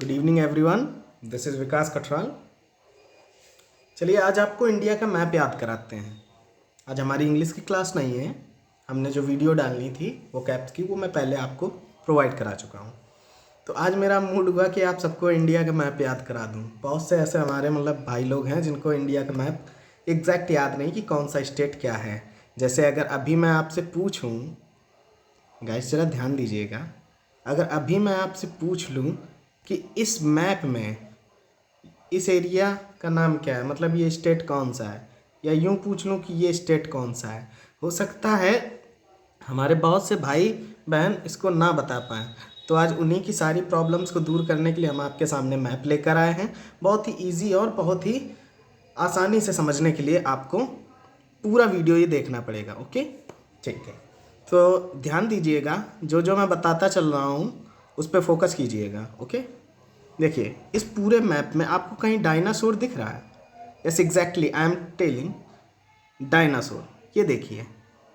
Good evening everyone, this is Vikas Kathral. चलिए आज आपको इंडिया का मैप याद कराते हैं। आज हमारी इंग्लिश की क्लास नहीं है, हमने जो वीडियो डालनी थी वो कैप्स की वो मैं पहले आपको प्रोवाइड करा चुका हूँ। तो आज मेरा मूड हुआ कि आप सबको इंडिया का मैप याद करा दूँ। बहुत से ऐसे हमारे भाई लोग हैं जिनको इंडिया का मैप एग्जैक्ट याद नहीं कि कौन सा स्टेट क्या है। जैसे अगर अभी मैं आपसे पूछूँ, गाइस जरा ध्यान दीजिएगा, अगर अभी मैं आपसे पूछ लूँ कि इस मैप में इस एरिया का नाम क्या है, मतलब ये स्टेट कौन सा है, या यूं पूछ लूँ कि ये स्टेट कौन सा है, हो सकता है हमारे बहुत से भाई बहन इसको ना बता पाएँ। तो आज उन्हीं की सारी प्रॉब्लम्स को दूर करने के लिए हम आपके सामने मैप लेकर आए हैं। बहुत ही ईजी और बहुत ही आसानी से समझने के लिए आपको पूरा वीडियो ये देखना पड़ेगा। ओके, ठीक है, तो ध्यान दीजिएगा, जो जो मैं बताता चल रहा हूँ उस पर फोकस कीजिएगा। ओके, देखिए इस पूरे मैप में आपको कहीं डायनासोर दिख रहा है? Yes exactly, I am telling dinosaur. ये देखिए,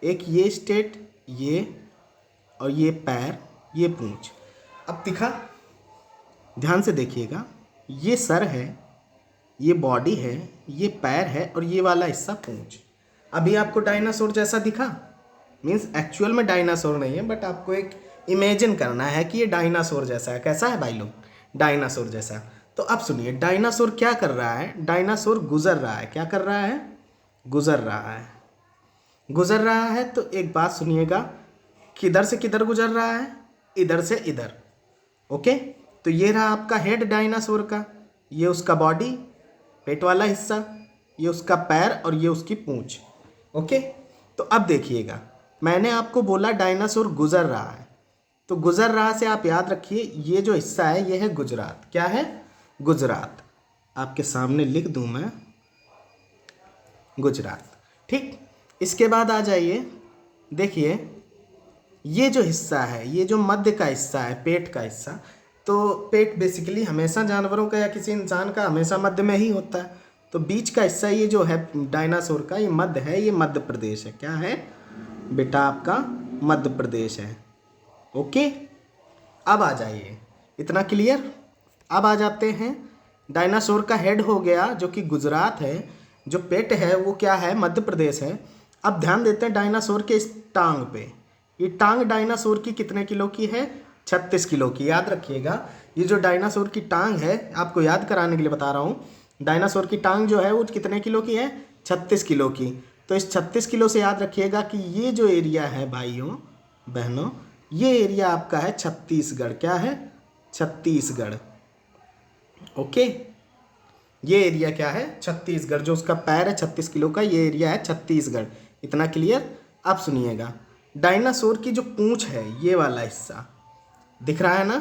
एक ये स्टेट, ये और ये पैर, ये पूंछ। अब दिखा? ध्यान से देखिएगा, ये सर है, ये बॉडी है, ये पैर है और ये वाला हिस्सा पूंछ। अभी आपको डायनासोर जैसा दिखा? मीन्स एक्चुअल में डायनासोर नहीं है, बट आपको एक इमेजिन करना है कि ये डायनासोर जैसा है। कैसा है भाई लोग? डायनासोर जैसा। तो अब सुनिए, डायनासोर क्या कर रहा है? डायनासोर गुजर रहा है। क्या कर रहा है? गुजर रहा है। गुजर रहा है तो एक बात सुनिएगा, किधर से किधर गुजर रहा है? इधर से इधर। ओके, तो ये रहा आपका हेड डायनासोर का, ये उसका बॉडी, पेट वाला हिस्सा, ये उसका पैर और ये उसकी पूंछ। ओके, तो अब देखिएगा, मैंने आपको बोला डायनासोर गुजर रहा है, तो गुजर रहा से आप याद रखिए ये जो हिस्सा है ये है गुजरात। क्या है? गुजरात। आपके सामने लिख दूं मैं, गुजरात। ठीक, इसके बाद आ जाइए, देखिए ये जो हिस्सा है, ये जो मध्य का हिस्सा है, पेट का हिस्सा, तो पेट बेसिकली हमेशा जानवरों का या किसी इंसान का हमेशा मध्य में ही होता है। तो बीच का हिस्सा ये जो है डायनासोर का, ये मध्य है, ये मध्य प्रदेश है। क्या है बेटा? आपका मध्य प्रदेश है। ओके, अब आ जाइए, इतना क्लियर? अब आ जाते हैं, डायनासोर का हेड हो गया जो कि गुजरात है, जो पेट है वो क्या है? मध्य प्रदेश है। अब ध्यान देते हैं डायनासोर के इस टांग पे। ये टांग डायनासोर की कितने किलो की है? 36 किलो की। याद रखिएगा, ये जो डायनासोर की टांग है, आपको याद कराने के लिए बता रहा हूँ, डायनासोर की टांग जो है वो कितने किलो की है? 36 किलो की। तो इस 36 किलो से याद रखिएगा कि ये जो एरिया है भाइयों बहनों, ये एरिया आपका है छत्तीसगढ़। क्या है? छत्तीसगढ़। ओके, ये एरिया क्या है? छत्तीसगढ़। जो उसका पैर है 36 किलो का, ये एरिया है छत्तीसगढ़। इतना क्लियर? अब सुनिएगा, डायनासोर की जो पूंछ है, ये वाला हिस्सा दिख रहा है ना?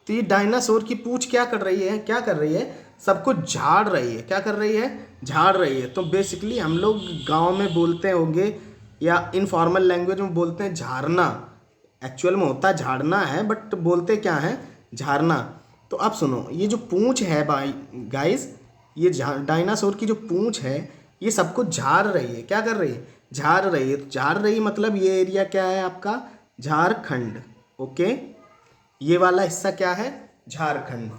तो ये डायनासोर की पूंछ क्या कर रही है? क्या कर रही है? सब कुछ झाड़ रही है। क्या कर रही है? झाड़ रही है। तो बेसिकली हम लोग गांव में बोलते होंगे या इनफॉर्मल लैंग्वेज में बोलते हैं झाड़ना। एक्चुअल में होता झाड़ना है, बट बोलते क्या है? झाड़ना। तो अब सुनो, ये जो पूंछ है भाई गाइस, ये डायनासोर की जो पूंछ है, ये सब कुछ झाड़ रही है। क्या कर रही है? झाड़ रही है। तो झाड़ रही मतलब ये एरिया क्या है आपका? झारखंड। ओके, ये वाला हिस्सा क्या है? झारखंड।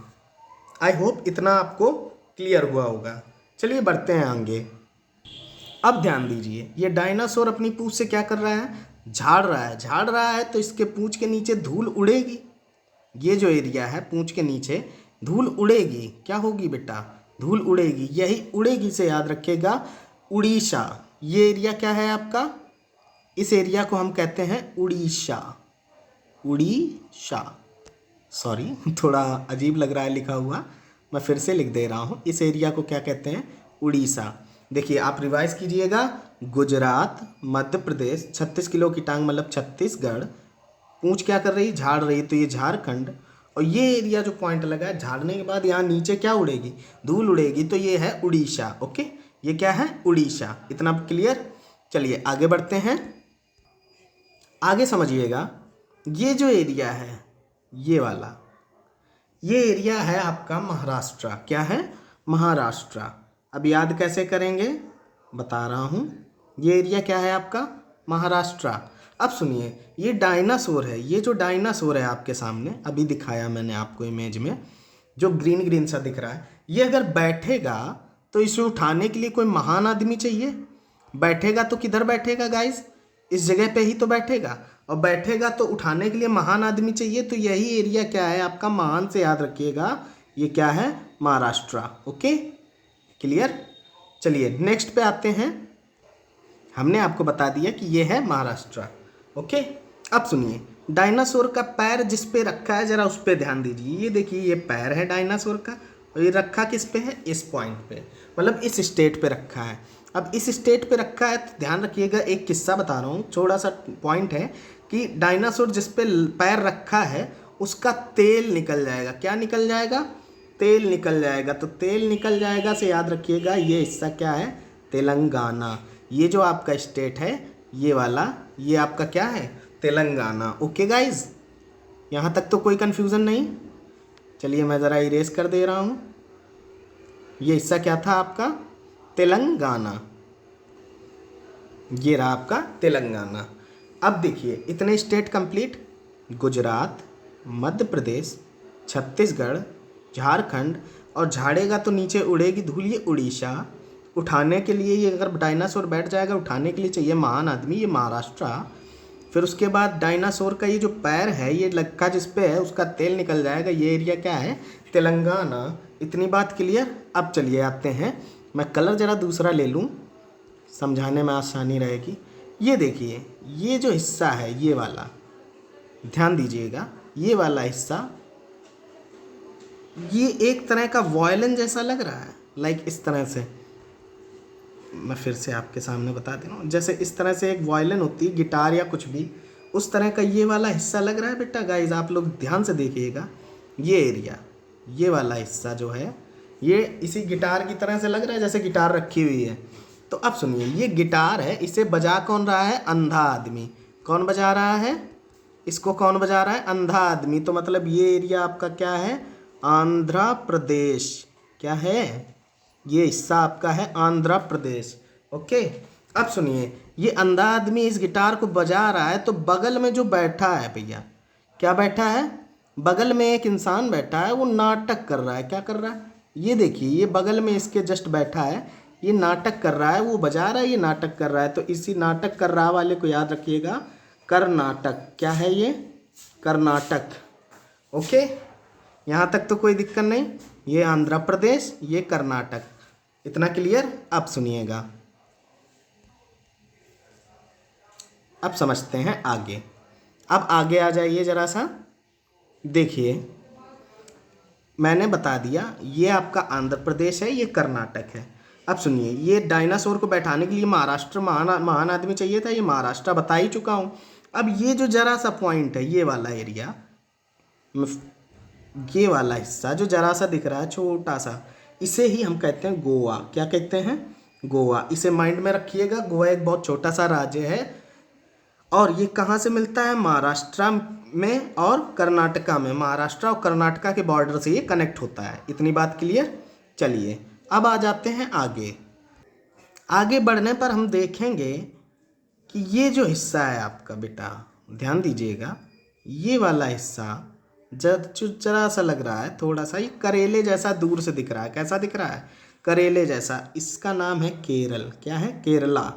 आई होप इतना आपको क्लियर हुआ होगा। चलिए बढ़ते हैं आगे। अब ध्यान दीजिए, ये डायनासोर अपनी पूंछ से क्या कर रहा है? झाड़ रहा है। झाड़ रहा है तो इसके पूंछ के नीचे धूल उड़ेगी। ये जो एरिया है पूंछ के नीचे, धूल उड़ेगी। क्या होगी बेटा? धूल उड़ेगी। यही उड़ेगी से याद रखिएगा उड़ीसा। ये एरिया क्या है आपका? इस एरिया को हम कहते हैं उड़ीसा। उड़ीसा, सॉरी थोड़ा अजीब लग रहा है लिखा हुआ, मैं फिर से लिख दे रहा हूँ। इस एरिया को क्या कहते हैं? उड़ीसा। देखिए आप रिवाइज कीजिएगा, गुजरात, मध्य प्रदेश, 36 किलो की टांग मतलब छत्तीसगढ़, पूंछ क्या कर रही? झाड़ रही, तो ये झारखंड। और ये एरिया जो पॉइंट लगा है, झाड़ने के बाद यहाँ नीचे क्या उड़ेगी? धूल उड़ेगी, तो ये है उड़ीसा। ओके, ये क्या है? उड़ीसा। इतना क्लियर? चलिए आगे बढ़ते हैं। आगे समझिएगा, ये जो एरिया है, ये वाला, ये एरिया है आपका महाराष्ट्र। क्या है? महाराष्ट्र। अब याद कैसे करेंगे बता रहा हूँ। ये एरिया क्या है आपका? महाराष्ट्र। अब सुनिए, ये डायनासोर है, ये जो डायनासोर है आपके सामने अभी दिखाया मैंने आपको इमेज में, जो ग्रीन ग्रीन सा दिख रहा है, ये अगर बैठेगा तो इसे उठाने के लिए कोई महान आदमी चाहिए। बैठेगा तो किधर बैठेगा गाइस, इस जगह पे ही तो बैठेगा, और बैठेगा तो उठाने के लिए महान आदमी चाहिए। तो यही एरिया क्या है आपका, महान से याद रखिएगा, ये क्या है, महाराष्ट्र। Okay, clear. चलिए नेक्स्ट पे आते हैं। हमने आपको बता दिया कि ये है महाराष्ट्र। ओके, अब सुनिए, डायनासोर का पैर जिस पे रखा है जरा उस पे ध्यान दीजिए। ये देखिए, ये पैर है डायनासोर का, और ये रखा किस पे है, इस पॉइंट पे, मतलब इस स्टेट पे रखा है। अब इस स्टेट पे रखा है तो ध्यान रखिएगा, एक किस्सा बता रहा हूँ, छोटा सा पॉइंट है कि डायनासोर जिस पे पैर रखा है उसका तेल निकल जाएगा। क्या निकल जाएगा, तेल निकल जाएगा। तो तेल निकल जाएगा से याद रखिएगा ये हिस्सा क्या है, तेलंगाना। ये जो आपका स्टेट है ये वाला, ये आपका क्या है, तेलंगाना। ओके गाइज, यहाँ तक तो कोई कन्फ्यूज़न नहीं। चलिए मैं ज़रा इरेज कर दे रहा हूँ। ये हिस्सा क्या था आपका, तेलंगाना। ये रहा आपका तेलंगाना। अब देखिए, इतने स्टेट कंप्लीट, गुजरात, मध्य प्रदेश, छत्तीसगढ़, झारखंड, और झाड़ेगा तो नीचे उड़ेगी धूल, ये उड़ीसा। उठाने के लिए, ये अगर डायनासोर बैठ जाएगा उठाने के लिए चाहिए महान आदमी, ये महाराष्ट्र। फिर उसके बाद डायनासोर का ये जो पैर है, ये लक्का जिस पे है उसका तेल निकल जाएगा, ये एरिया क्या है, तेलंगाना। इतनी बात क्लियर। अब चलिए आते हैं, मैं कलर ज़रा दूसरा ले लूँ, समझाने में आसानी रहेगी। ये देखिए, ये जो हिस्सा है ये वाला, ध्यान दीजिएगा, ये वाला हिस्सा, ये एक तरह का वॉयलिन जैसा लग रहा है, लाइक इस तरह से। मैं फिर से आपके सामने बता दे रहा हूँ, जैसे इस तरह से एक वॉयलिन होती है, गिटार या कुछ भी, उस तरह का ये वाला हिस्सा लग रहा है बेटा। गाइज आप लोग ध्यान से देखिएगा, ये एरिया, ये वाला हिस्सा जो है, ये इसी गिटार की तरह से लग रहा है, जैसे गिटार रखी हुई है। तो अब सुनिए, ये गिटार है, इसे बजा कौन रहा है, अंधा आदमी। कौन बजा रहा है इसको, कौन बजा रहा है, अंधा आदमी। तो मतलब ये एरिया आपका क्या है, आंध्र प्रदेश। क्या है, ये हिस्सा आपका है आंध्र प्रदेश। ओके, अब सुनिए, ये अंधा आदमी इस गिटार को बजा रहा है, तो बगल में जो बैठा है भैया, क्या बैठा है, बगल में एक इंसान बैठा है, वो नाटक कर रहा है। क्या कर रहा है, ये देखिए, ये बगल में इसके जस्ट बैठा है, ये नाटक कर रहा है, वो बजा रहा है, ये नाटक कर रहा है। तो इसी नाटक कर रहा वाले को याद रखिएगा, कर्नाटक। क्या है ये, कर्नाटक। ओके, यहाँ तक तो कोई दिक्कत नहीं। ये आंध्र प्रदेश, ये कर्नाटक, इतना क्लियर। अब सुनिएगा, अब समझते हैं आगे। अब आगे आ जाइए ज़रा सा, देखिए मैंने बता दिया, ये आपका आंध्र प्रदेश है, ये कर्नाटक है। अब सुनिए, ये डायनासोर को बैठाने के लिए महाराष्ट्र महान आदमी चाहिए था, ये महाराष्ट्र बता ही चुका हूँ। अब ये जो ज़रा सा पॉइंट है, ये वाला एरिया, ये वाला हिस्सा जो जरा सा दिख रहा है, छोटा सा, इसे ही हम कहते हैं गोवा। क्या कहते हैं, गोवा। इसे माइंड में रखिएगा, गोवा एक बहुत छोटा सा राज्य है, और ये कहाँ से मिलता है, महाराष्ट्र में और कर्नाटका में। महाराष्ट्र और कर्नाटका के बॉर्डर से ये कनेक्ट होता है। इतनी बात क्लियर। चलिए अब आ जाते हैं आगे। आगे बढ़ने पर हम देखेंगे कि ये जो हिस्सा है आपका बेटा, ध्यान दीजिएगा, ये वाला हिस्सा जरा सा लग रहा है, थोड़ा सा ये करेले जैसा दूर से दिख रहा है। कैसा दिख रहा है, करेले जैसा। इसका नाम है केरल। क्या है, केरला,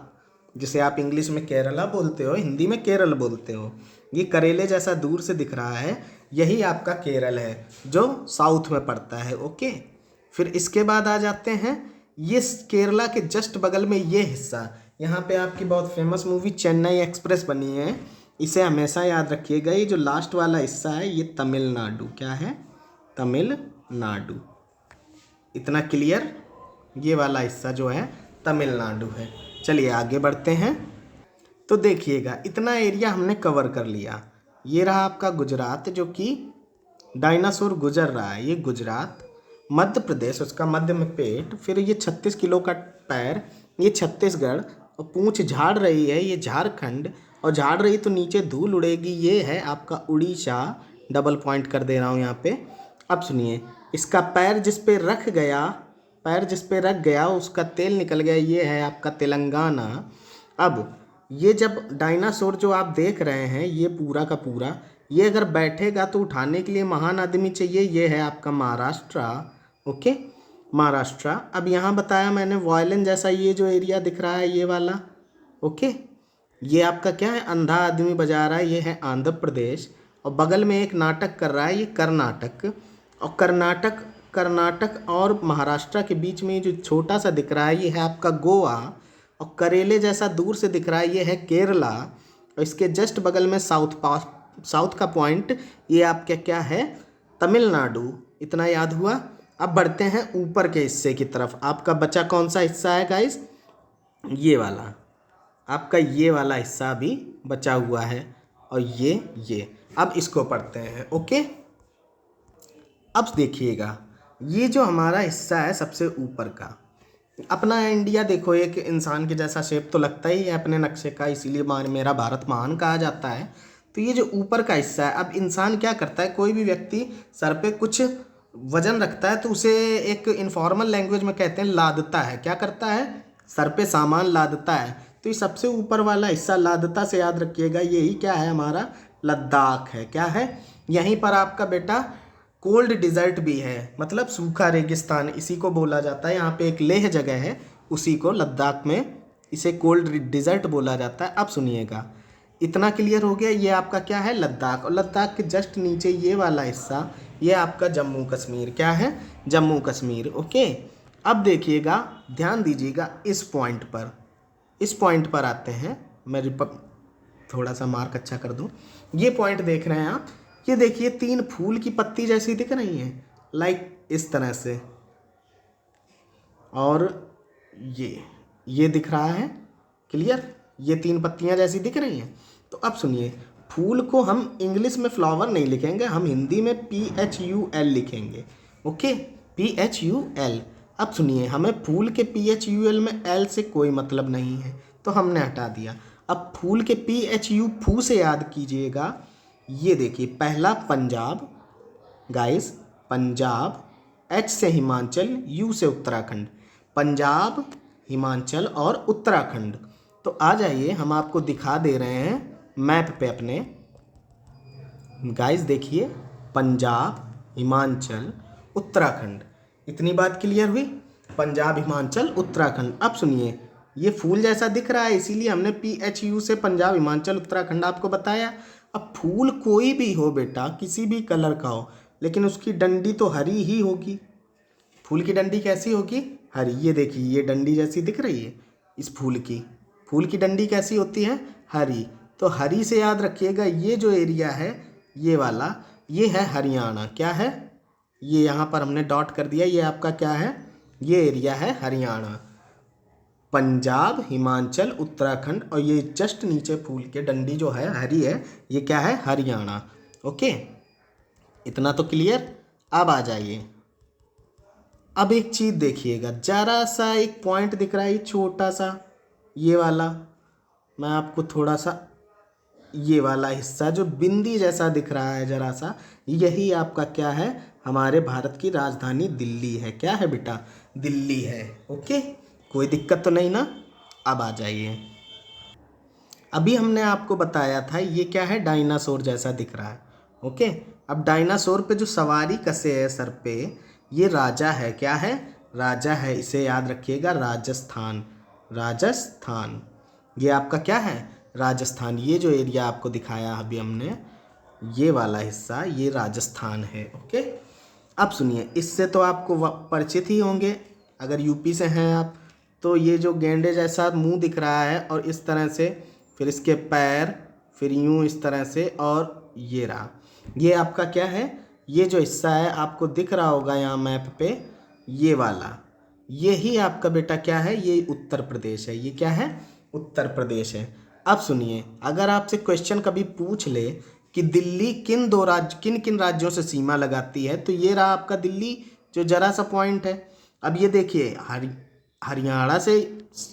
जिसे आप इंग्लिश में केरला बोलते हो, हिंदी में केरल बोलते हो। ये करेले जैसा दूर से दिख रहा है, यही आपका केरल है जो साउथ में पड़ता है। ओके, फिर इसके बाद आ जाते हैं, ये केरला के जस्ट बगल में ये हिस्सा, यहाँ पे आपकी बहुत फेमस मूवी चेन्नई एक्सप्रेस बनी है, इसे हमेशा याद रखिएगा। ये जो लास्ट वाला हिस्सा है ये तमिलनाडु। क्या है, तमिलनाडु। इतना क्लियर। ये वाला हिस्सा जो है तमिलनाडु है। चलिए आगे बढ़ते हैं। तो देखिएगा, इतना एरिया हमने कवर कर लिया। ये रहा आपका गुजरात, जो कि डायनासोर गुजर रहा है, ये गुजरात। मध्य प्रदेश, उसका मध्य में पेट, फिर ये 36 किलो का पैर, ये छत्तीसगढ़, और पूंछ झाड़ रही है, ये झारखंड, और झाड़ रही तो नीचे धूल उड़ेगी, ये है आपका उड़ीसा। डबल पॉइंट कर दे रहा हूँ यहाँ पे। अब सुनिए, इसका पैर जिस पे रख गया, पैर जिस पे रख गया उसका तेल निकल गया, ये है आपका तेलंगाना। अब ये जब डायनासोर जो आप देख रहे हैं, ये पूरा का पूरा, ये अगर बैठेगा तो उठाने के लिए महान आदमी चाहिए। ये है आपका महाराष्ट्र। ओके, महाराष्ट्र। अब यहाँ बताया मैंने वायलिन जैसा ये जो एरिया दिख रहा है ये वाला, ओके, ये आपका क्या है, अंधा आदमी बजा रहा है, ये है आंध्र प्रदेश। और बगल में एक नाटक कर रहा है, ये कर्नाटक। और कर्नाटक और महाराष्ट्र के बीच में जो छोटा सा दिख रहा है ये है आपका गोवा। और करेले जैसा दूर से दिख रहा है ये है केरला। और इसके जस्ट बगल में साउथ का पॉइंट ये आपका क्या है, तमिलनाडु। इतना याद हुआ। अब बढ़ते हैं ऊपर के हिस्से की तरफ। आपका बचा कौन सा हिस्सा है गाइस, ये वाला, आपका ये वाला हिस्सा भी बचा हुआ है। और ये अब इसको पढ़ते हैं। ओके, अब देखिएगा ये जो हमारा हिस्सा है सबसे ऊपर का, अपना इंडिया देखो एक इंसान के जैसा शेप तो लगता ही है अपने नक्शे का, इसीलिए मेरा भारत महान कहा जाता है। तो ये जो ऊपर का हिस्सा है, अब इंसान क्या करता है, कोई भी व्यक्ति सर पे कुछ वजन रखता है तो उसे एक इनफॉर्मल लैंग्वेज में कहते हैं लादता है। क्या करता है, सर पे सामान लादता है। तो ये सबसे ऊपर वाला हिस्सा लादता से याद रखिएगा, यही क्या है, हमारा लद्दाख है। क्या है, यहीं पर आपका बेटा कोल्ड डिज़र्ट भी है, मतलब सूखा रेगिस्तान इसी को बोला जाता है। यहाँ पे एक लेह जगह है, उसी को लद्दाख में इसे कोल्ड डिज़र्ट बोला जाता है। अब सुनिएगा, इतना क्लियर हो गया, ये आपका क्या है, लद्दाख। और लद्दाख के जस्ट नीचे ये वाला हिस्सा, ये आपका जम्मू कश्मीर। क्या है, जम्मू कश्मीर। ओके, अब देखिएगा, ध्यान दीजिएगा इस पॉइंट पर, इस पॉइंट पर आते हैं। मैं थोड़ा सा मार्क अच्छा कर दूं। ये पॉइंट देख रहे हैं आप, ये देखिए 3 फूल की पत्ती जैसी दिख रही हैं, लाइक इस तरह से। और ये दिख रहा है क्लियर, ये 3 पत्तियां जैसी दिख रही हैं। तो अब सुनिए, फूल को हम इंग्लिश में फ्लावर नहीं लिखेंगे, हम हिंदी में PHUL लिखेंगे। Okay, PHUL। अब सुनिए, हमें फूल के PHUL में L से कोई मतलब नहीं है तो हमने हटा दिया। अब फूल के PHU फू से याद कीजिएगा। ये देखिए, पहला पंजाब गाइस, पंजाब, H से हिमाचल, U से उत्तराखंड, पंजाब, हिमाचल और उत्तराखंड। तो आ जाइए, हम आपको दिखा दे रहे हैं मैप पे अपने। गाइस देखिए, पंजाब, हिमाचल, उत्तराखंड। इतनी बात क्लियर हुई, पंजाब, हिमाचल, उत्तराखंड। अब सुनिए, ये फूल जैसा दिख रहा है इसीलिए हमने PHU से पंजाब, हिमाचल, उत्तराखंड आपको बताया। अब फूल कोई भी हो बेटा, किसी भी कलर का हो, लेकिन उसकी डंडी तो हरी ही होगी। फूल की डंडी कैसी होगी, हरी। ये देखिए, ये डंडी जैसी दिख रही है इस फूल की डंडी कैसी होती है, हरी। तो हरी से याद रखिएगा, ये जो एरिया है ये वाला, ये है हरियाणा। क्या है, ये यहाँ पर हमने डॉट कर दिया, ये आपका क्या है, ये एरिया है हरियाणा। पंजाब, हिमाचल, उत्तराखंड, और ये जस्ट नीचे फूल के डंडी जो है हरी है, ये क्या है, हरियाणा। ओके, इतना तो क्लियर। अब आ जाइए, अब एक चीज़ देखिएगा, जरा सा एक पॉइंट दिख रहा है छोटा सा, ये वाला। मैं आपको थोड़ा सा, ये वाला हिस्सा जो बिंदी जैसा दिख रहा है जरा सा, यही आपका क्या है, हमारे भारत की राजधानी दिल्ली है। क्या है बेटा, दिल्ली है। ओके, कोई दिक्कत तो नहीं ना। अब आ जाइए, अभी हमने आपको बताया था ये क्या है, डायनासोर जैसा दिख रहा है। ओके, अब डायनासोर पे जो सवारी कसे है सर पे, ये राजा है। क्या है, राजा है। इसे याद रखिएगा, राजस्थान, राजस्थान। ये आपका क्या है, राजस्थान। ये जो एरिया आपको दिखाया अभी हमने, ये वाला हिस्सा, ये राजस्थान है। ओके, अब सुनिए, इससे तो आपको परिचित ही होंगे अगर यूपी से हैं आप। तो ये जो गेंडे जैसा मुंह दिख रहा है और इस तरह से, फिर इसके पैर, फिर यूं इस तरह से, और ये रहा, ये आपका क्या है, ये जो हिस्सा है आपको दिख रहा होगा यहाँ मैप पे, ये वाला, यही आपका बेटा क्या है, ये उत्तर प्रदेश है। ये क्या है, उत्तर प्रदेश है। अब सुनिए, अगर आपसे क्वेश्चन कभी पूछ ले कि दिल्ली किन किन राज्यों से सीमा लगाती है, तो ये रहा आपका दिल्ली, जो जरा सा पॉइंट है। अब ये देखिए, हरियाणा से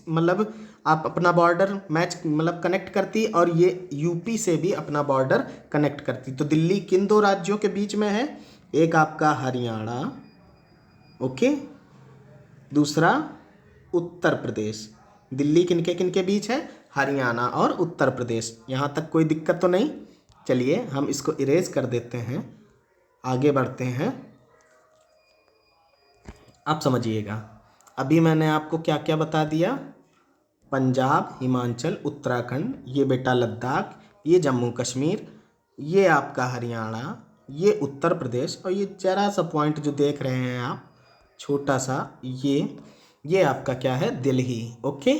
मतलब आप अपना बॉर्डर मैच मतलब कनेक्ट करती, और ये यूपी से भी अपना बॉर्डर कनेक्ट करती। तो दिल्ली किन 2 राज्यों के बीच में है, एक आपका हरियाणा, ओके, दूसरा उत्तर प्रदेश। दिल्ली किनके किनके बीच है, हरियाणा और उत्तर प्रदेश। यहाँ तक कोई दिक्कत तो नहीं। चलिए हम इसको इरेज कर देते हैं, आगे बढ़ते हैं। अब समझिएगा, अभी मैंने आपको क्या क्या बता दिया। पंजाब, हिमाचल, उत्तराखंड, ये बेटा लद्दाख, ये जम्मू कश्मीर, ये आपका हरियाणा, ये उत्तर प्रदेश, और ये जरा सा पॉइंट जो देख रहे हैं आप छोटा सा, ये आपका क्या है, दिल्ली। ओके,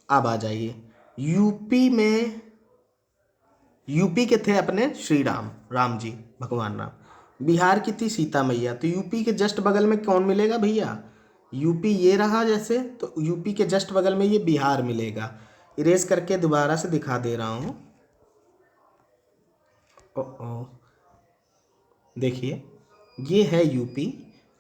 अब आ जाइए यूपी में। यूपी के थे अपने श्री राम, राम जी, भगवान राम। बिहार की थी सीता मैया। तो यूपी के जस्ट बगल में कौन मिलेगा भैया, यूपी ये रहा जैसे, तो यूपी के जस्ट बगल में ये बिहार मिलेगा। इरेज करके दोबारा से दिखा दे रहा हूँ। ओ देखिए, ये है यूपी,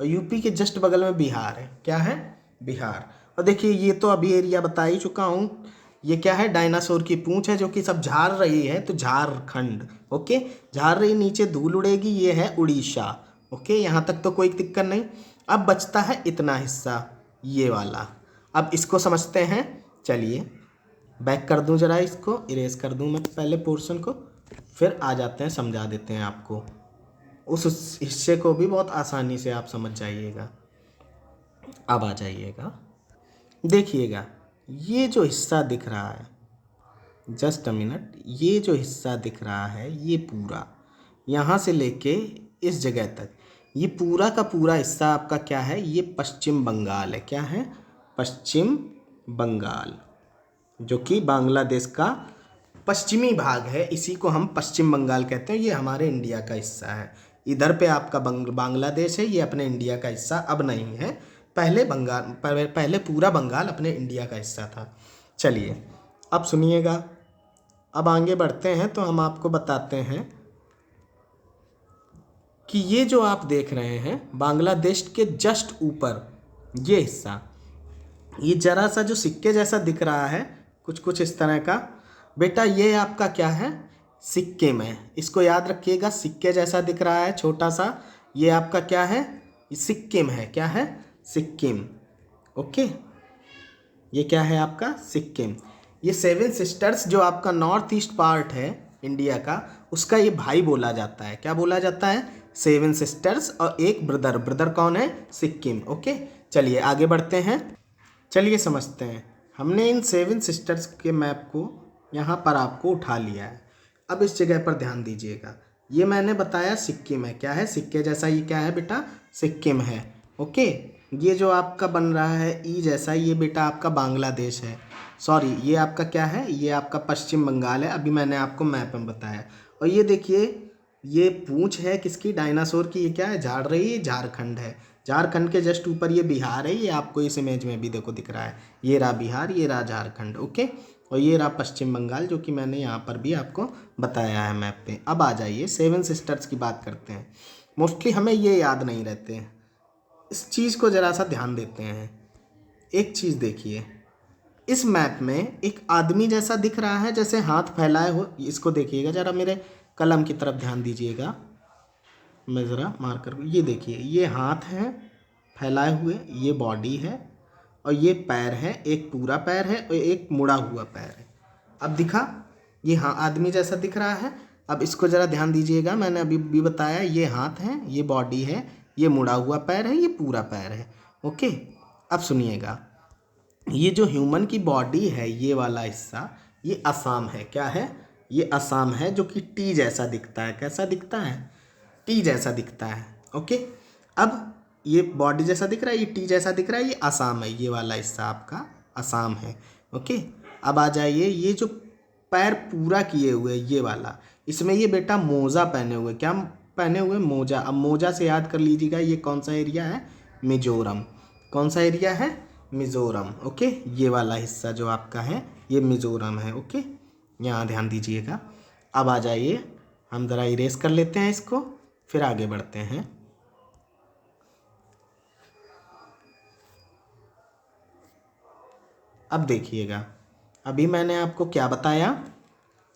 और यूपी के जस्ट बगल में बिहार है। क्या है, बिहार। और देखिए ये तो अभी एरिया बता ही चुका हूँ। ये क्या है, डायनासोर की पूंछ है जो कि सब झाड़ रही है, तो झारखंड। ओके, झाड़ रही, नीचे धूल उड़ेगी, ये है उड़ीसा। ओके, यहाँ तक तो कोई दिक्कत नहीं। अब बचता है इतना हिस्सा, ये वाला। अब इसको समझते हैं। चलिए बैक कर दूं जरा, इसको इरेज कर दूं मैं पहले पोर्शन को, फिर आ जाते हैं, समझा देते हैं आपको। उस हिस्से को भी बहुत आसानी से आप समझ जाइएगा। अब आ जाइएगा, देखिएगा ये जो हिस्सा दिख रहा है, जस्ट अ मिनट, ये जो हिस्सा दिख रहा है ये पूरा यहाँ से लेके इस जगह तक, ये पूरा का पूरा हिस्सा आपका क्या है, ये पश्चिम बंगाल है। क्या है, पश्चिम बंगाल, जो कि बांग्लादेश का पश्चिमी भाग है। इसी को हम पश्चिम बंगाल कहते हैं। ये हमारे इंडिया का हिस्सा है। इधर पे आपका बांग्लादेश है, ये अपने इंडिया का हिस्सा अब नहीं है। पहले पूरा बंगाल अपने इंडिया का हिस्सा था। चलिए अब सुनिएगा, अब आगे बढ़ते हैं तो हम आपको बताते हैं कि ये जो आप देख रहे हैं बांग्लादेश के जस्ट ऊपर ये हिस्सा, ये जरा सा जो सिक्के जैसा दिख रहा है, कुछ कुछ इस तरह का, बेटा ये आपका क्या है, सिक्किम है। इसको याद रखिएगा, सिक्के जैसा दिख रहा है छोटा सा, ये आपका क्या है, ये सिक्किम है। क्या है, सिक्किम। ओके, ये क्या है आपका, सिक्किम। ये सेवन सिस्टर्स जो आपका नॉर्थ ईस्ट पार्ट है इंडिया का, उसका ये भाई बोला जाता है। क्या बोला जाता है, सेवन सिस्टर्स, और एक ब्रदर। ब्रदर कौन है, सिक्किम। ओके, चलिए आगे बढ़ते हैं। चलिए समझते हैं। हमने इन सेवन सिस्टर्स के मैप को यहाँ पर आपको उठा लिया है। अब इस जगह पर ध्यान दीजिएगा, ये मैंने बताया सिक्किम है। क्या है, सिक्के जैसा, ये क्या है बेटा, सिक्किम है। ओके, ये जो आपका बन रहा है ई जैसा, ये बेटा आपका बांग्लादेश है। सॉरी, ये आपका क्या है, ये आपका पश्चिम बंगाल है। अभी मैंने आपको मैप में बताया। और ये देखिए, ये पूंछ है किसकी, डायनासोर की। ये क्या है, झाड़ रही है, झारखंड है। झारखंड के जस्ट ऊपर ये बिहार है। ये आपको इस इमेज में भी देखो दिख रहा है, ये रहा बिहार, ये रहा झारखंड। ओके, और ये रहा पश्चिम बंगाल, जो कि मैंने यहाँ पर भी आपको बताया है मैप पे। अब आ जाइए सेवन सिस्टर्स की बात करते हैं। मोस्टली हमें ये याद नहीं रहते हैं, इस चीज़ को ज़रा सा ध्यान देते हैं। एक चीज़ देखिए, इस मैप में एक आदमी जैसा दिख रहा है, जैसे हाथ फैलाए हो। इसको देखिएगा ज़रा, मेरे कलम की तरफ ध्यान दीजिएगा, मैं ज़रा मार कर, ये देखिए, ये हाथ हैं फैलाए हुए, ये बॉडी है, और ये पैर है, एक पूरा पैर है और एक मुड़ा हुआ पैर है। अब दिखा, ये हाँ आदमी जैसा दिख रहा है। अब इसको ज़रा ध्यान दीजिएगा, मैंने अभी भी बताया, ये हाथ है, ये बॉडी है, ये मुड़ा हुआ पैर है, ये पूरा पैर है। ओके, अब सुनिएगा, ये जो ह्यूमन की बॉडी है, ये वाला हिस्सा, ये असम है। क्या है, ये असम है, जो कि टी जैसा दिखता है। कैसा दिखता है, टी जैसा दिखता है। ओके, अब ये बॉडी जैसा दिख रहा है, ये टी जैसा दिख रहा है, ये असम है। ये वाला हिस्सा आपका असम है। ओके, अब आ जाइए, ये जो पैर पूरा किए हुए ये वाला, इसमें ये बेटा मोजा पहने हुए। क्या पहने हुए, मोजा। अब मोजा से याद कर लीजिएगा, ये कौन सा एरिया है, मिजोरम। कौन सा एरिया है, मिज़ोरम। ओके, ये वाला हिस्सा जो आपका है ये मिज़ोरम है। ओके, यहाँ ध्यान दीजिएगा। अब आ जाइए, हम ज़रा इरेज कर लेते हैं इसको, फिर आगे बढ़ते हैं। अब देखिएगा, अभी मैंने आपको क्या बताया,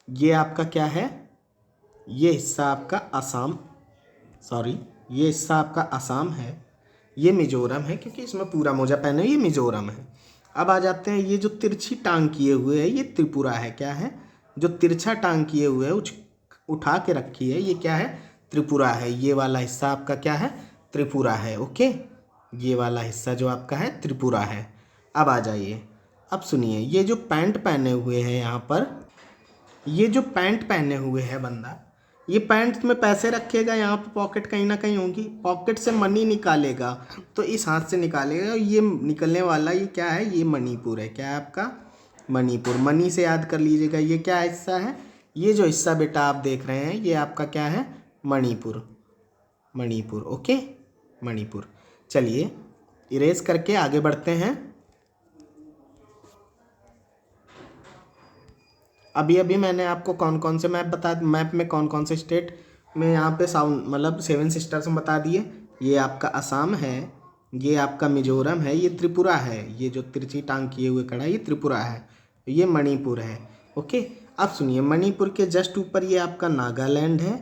ये आपका क्या है, ये हिस्सा आपका असम, सॉरी, ये हिस्सा आपका असम है, ये मिजोरम है, क्योंकि इसमें पूरा मोजा पहने हुए, ये मिजोरम है। अब आ जाते हैं, ये जो तिरछी टांग किए हुए है, ये त्रिपुरा है। क्या है, जो तिरछा टांग किए हुए उठा के रखी है, ये क्या है? त्रिपुरा है। ये वाला हिस्सा आपका क्या है? त्रिपुरा है। ओके, ये वाला हिस्सा जो आपका है त्रिपुरा है। अब आ जाइए, अब सुनिए, ये जो पैंट पहने हुए हैं यहाँ पर, ये जो पैंट पहने हुए है बंदा, ये पैंट में पैसे रखेगा, यहाँ पे पॉकेट कहीं ना कहीं होगी, पॉकेट से मनी निकालेगा तो इस हाथ से निकालेगा। ये निकलने वाला ये क्या है? ये मणिपुर है। क्या है आपका? मणिपुर। मनी से याद कर लीजिएगा, ये क्या हिस्सा है? ये जो हिस्सा बेटा आप देख रहे हैं ये आपका क्या है? मणिपुर। मणिपुर। ओके, मणिपुर। चलिए इरेज करके आगे बढ़ते हैं। अभी अभी मैंने आपको कौन कौन से मैप में कौन कौन से स्टेट में यहाँ पे साउंड मतलब 7 सिस्टर्स में बता दिए। ये आपका असम है, ये आपका मिजोरम है, ये त्रिपुरा है, ये जो तिरछी टांग किए हुए खड़ा है ये त्रिपुरा है, ये मणिपुर है। ओके, अब सुनिए, मणिपुर के जस्ट ऊपर ये आपका नागालैंड है।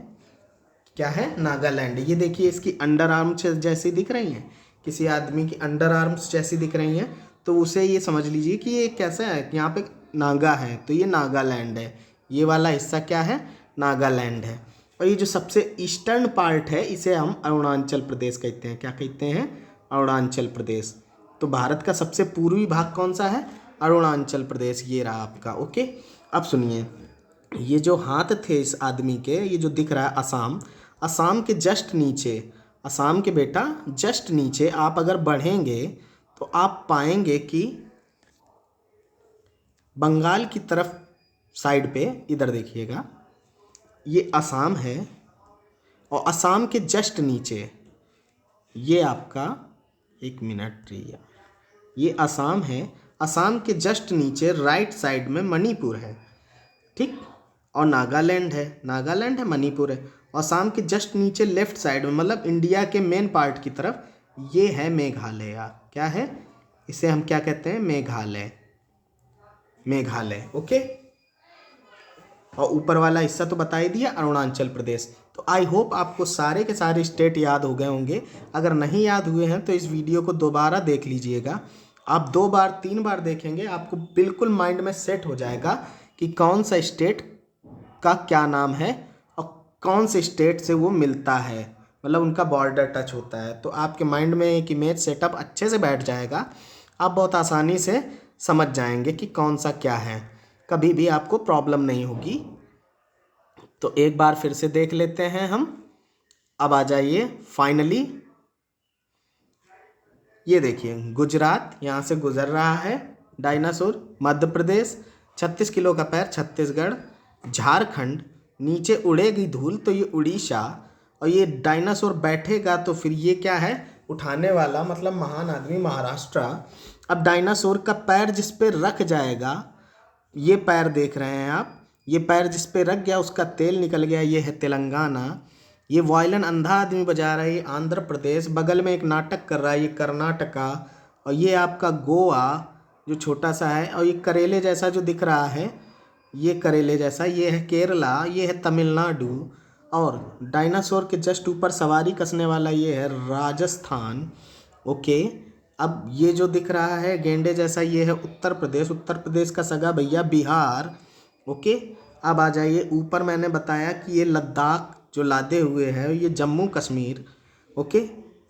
क्या है? नागालैंड। ये देखिए इसकी अंडर आर्म्स जैसी दिख रही हैं, किसी आदमी की अंडर आर्म्स जैसी दिख रही हैं, तो उसे ये समझ लीजिए कि ये कैसा है, यहाँ पे नागा है, तो ये नागालैंड है। ये वाला हिस्सा क्या है? नागालैंड है। और ये जो सबसे ईस्टर्न पार्ट है इसे हम अरुणाचल प्रदेश कहते हैं। क्या कहते हैं? अरुणाचल प्रदेश। तो भारत का सबसे पूर्वी भाग कौन सा है? अरुणाचल प्रदेश। ये रहा आपका। ओके, अब सुनिए, ये जो हाथ थे इस आदमी के, ये जो दिख रहा है असम, असम के जस्ट नीचे, असम के बेटा जस्ट नीचे आप अगर बढ़ेंगे तो आप पाएंगे कि बंगाल की तरफ साइड पे, इधर देखिएगा, ये असम है और असम के जस्ट नीचे ये आपका, एक मिनट रहिए, ये असम है, असम के जस्ट नीचे राइट साइड में मणिपुर है, ठीक, और नागालैंड है, नागालैंड है, मणिपुर है, और असम के जस्ट नीचे लेफ्ट साइड में मतलब इंडिया के मेन पार्ट की तरफ ये है मेघालय। क्या है? इसे हम क्या कहते हैं? मेघालय। मेघालय। ओके, और ऊपर वाला हिस्सा तो बता ही दिया, अरुणाचल प्रदेश। तो आई होप आपको सारे के सारे स्टेट याद हो गए होंगे। अगर नहीं याद हुए हैं तो इस वीडियो को दोबारा देख लीजिएगा। आप 2 बार 3 बार देखेंगे, आपको बिल्कुल माइंड में सेट हो जाएगा कि कौन सा स्टेट का क्या नाम है और कौन से स्टेट से वो मिलता है, मतलब उनका बॉर्डर टच होता है। तो आपके माइंड में एक इमेज सेटअप अच्छे से बैठ जाएगा, आप बहुत आसानी से समझ जाएंगे कि कौन सा क्या है, कभी भी आपको प्रॉब्लम नहीं होगी। तो एक बार फिर से देख लेते हैं हम। अब आ जाइए फाइनली, ये देखिए गुजरात, यहाँ से गुजर रहा है डायनासोर। मध्य प्रदेश 36 किलो का पैर, छत्तीसगढ़। झारखंड नीचे उड़ेगी धूल तो ये उड़ीसा, और ये डायनासोर बैठेगा तो फिर ये क्या है? उठाने वाला, मतलब महान आदमी, महाराष्ट्र। अब डायनासोर का पैर जिस पे रख जाएगा, ये पैर देख रहे हैं आप, ये पैर जिस पे रख गया उसका तेल निकल गया, ये है तेलंगाना। ये वायलिन अंधा आदमी बजा रहा है, ये आंध्र प्रदेश। बगल में एक नाटक कर रहा है, ये कर्नाटका। और ये आपका गोवा जो छोटा सा है, और ये करेले जैसा जो दिख रहा है, ये करेले जैसा, ये है केरला, ये है तमिलनाडु। और डायनासोर के जस्ट ऊपर सवारी कसने वाला ये है राजस्थान। ओके, अब ये जो दिख रहा है गेंडे जैसा, ये है उत्तर प्रदेश। उत्तर प्रदेश का सगा भैया बिहार। ओके, अब आ जाइए ऊपर, मैंने बताया कि ये लद्दाख जो लादे हुए हैं ये जम्मू कश्मीर। ओके,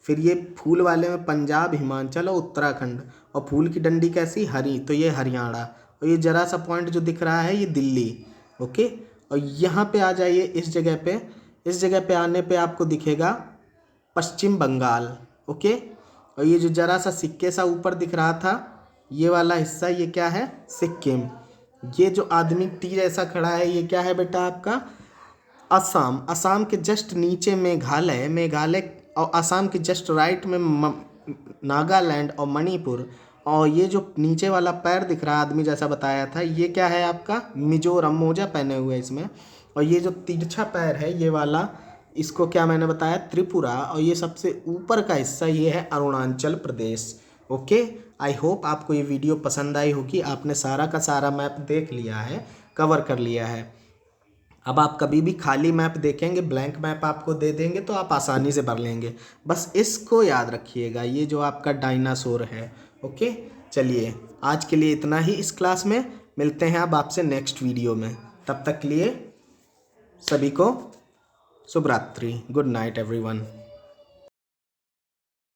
फिर ये फूल वाले में पंजाब, हिमाचल और उत्तराखंड। और फूल की डंडी कैसी? हरी, तो ये हरियाणा। और ये जरा सा पॉइंट जो दिख रहा है ये दिल्ली। ओके, और यहाँ पे आ जाइए इस जगह पे, इस जगह पे आने पे आपको दिखेगा पश्चिम बंगाल। ओके, और ये जो जरा सा सिक्के सा ऊपर दिख रहा था ये वाला हिस्सा, ये क्या है? सिक्किम। ये जो आदमी तीर ऐसा खड़ा है ये क्या है बेटा आपका? असम। असम के जस्ट नीचे मेघालय, मेघालय और असम के जस्ट राइट में नागालैंड और मणिपुर। और ये जो नीचे वाला पैर दिख रहा है आदमी जैसा बताया था, ये क्या है आपका? मिजोरम। मोजा पहने हुए इसमें। और ये जो तिरछा पैर है ये वाला, इसको क्या मैंने बताया? त्रिपुरा। और ये सबसे ऊपर का हिस्सा ये है Arunachal Pradesh. Okay, I hope आपको ये वीडियो पसंद आई होगी। आपने सारा का सारा मैप देख लिया है, कवर कर लिया है। अब आप कभी भी खाली मैप देखेंगे, ब्लैंक मैप आपको दे देंगे तो आप आसानी से भर लेंगे। बस इसको याद रखिएगा, ये जो आपका डायनासोर है। ओके, चलिए आज के लिए इतना ही इस क्लास में। मिलते हैं अब आपसे नेक्स्ट वीडियो में। तब तक के लिए सभी को शुभ रात्रि। Good night everyone.